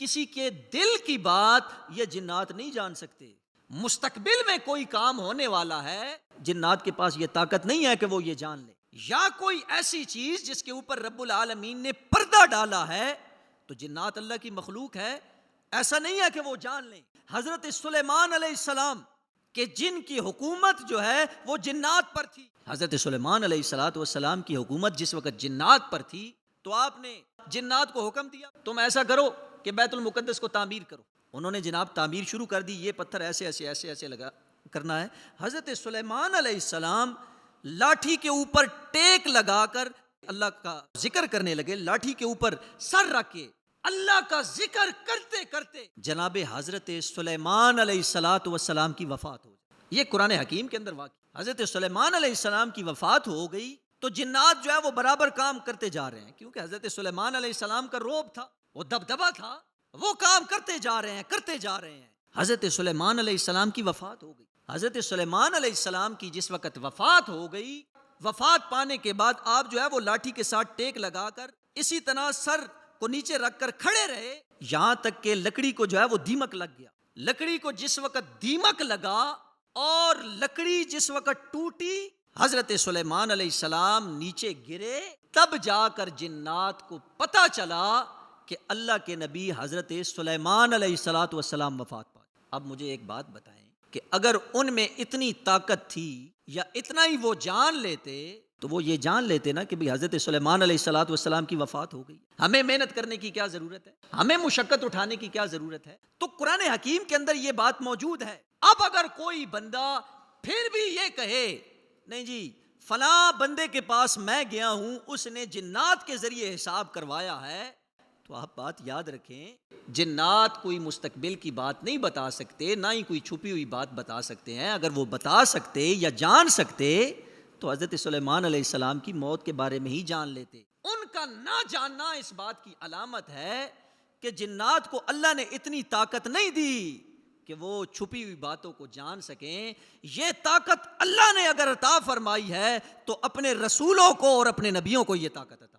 کسی کے دل کی بات یہ جنات نہیں جان سکتے. مستقبل میں کوئی کام ہونے والا ہے، جنات کے پاس یہ طاقت نہیں ہے کہ وہ یہ جان لے. یا کوئی ایسی چیز جس کے اوپر رب العالمین نے پردہ ڈالا ہے، تو جنات اللہ کی مخلوق ہے، ایسا نہیں ہے کہ وہ جان لیں. حضرت سلیمان علیہ السلام کہ جن کی حکومت جو ہے وہ جنات پر تھی، حضرت سلیمان علیہ السلام کی حکومت جس وقت جنات پر تھی، تو آپ نے جنات کو حکم دیا تم ایسا کرو کہ بیت المقدس کو تعمیر کرو. انہوں نے جناب تعمیر شروع کر دی، یہ پتھر ایسے ایسے ایسے ایسے لگا کرنا ہے. حضرت سلیمان علیہ السلام لاٹھی کے اوپر ٹیک لگا کر اللہ کا ذکر کرنے لگے. لاٹھی کے اوپر سر رکھ کے اللہ کا ذکر کرتے کرتے جناب حضرت سلیمان علیہ السلام کی وفات ہو گئی. یہ قرآن حکیم کے اندر واقع. حضرت سلیمان علیہ السلام کی وفات ہو گئی تو جنات جو ہے وہ برابر کام کرتے جا رہے ہیں، کیونکہ حضرت سلیمان علیہ السلام کا روب تھا، وہ دبدبا تھا، وہ کام کرتے جا رہے ہیں کرتے جا رہے ہیں. حضرت سلیمان علیہ السلام کی وفات ہو گئی. حضرت سلیمان علیہ السلام کی جس وقت وفات ہو گئی، وفات پانے کے بعد آپ جو ہے وہ لاٹھی کے ساتھ ٹیک لگا کر اسی طرح سر کو نیچے رکھ کر کھڑے رہے، یہاں تک کہ لکڑی کو جو ہے وہ دیمک لگ گیا. لکڑی کو جس وقت دیمک لگا اور لکڑی جس وقت ٹوٹی، حضرت سلیمان علیہ السلام نیچے گرے، تب جا کر جنات کو پتہ چلا کہ اللہ کے نبی حضرت سلیمان علیہ السلام وفات پا گئے. اب مجھے ایک بات بتائیں کہ اگر ان میں اتنی طاقت تھی یا اتنا ہی وہ جان لیتے تو وہ یہ جان لیتے نا کہ بھی حضرت سلیمان علیہ السلام کی وفات ہو گئی. ہمیں محنت کرنے کی کیا ضرورت ہے؟ ہمیں مشقت اٹھانے کی کیا ضرورت ہے؟ تو قرآن حکیم کے اندر یہ بات موجود ہے. اب اگر کوئی بندہ پھر بھی یہ کہے نہیں جی فلاں بندے کے پاس میں گیا ہوں، اس نے جنات کے ذریعے حساب کروایا ہے، تو آپ بات یاد رکھیں، جنات کوئی مستقبل کی بات نہیں بتا سکتے، نہ ہی کوئی چھپی ہوئی بات بتا سکتے ہیں. اگر وہ بتا سکتے یا جان سکتے تو حضرت سلیمان علیہ السلام کی موت کے بارے میں ہی جان لیتے. ان کا نہ جاننا اس بات کی علامت ہے کہ جنات کو اللہ نے اتنی طاقت نہیں دی کہ وہ چھپی ہوئی باتوں کو جان سکیں. یہ طاقت اللہ نے اگر عطا فرمائی ہے تو اپنے رسولوں کو اور اپنے نبیوں کو یہ طاقت عطا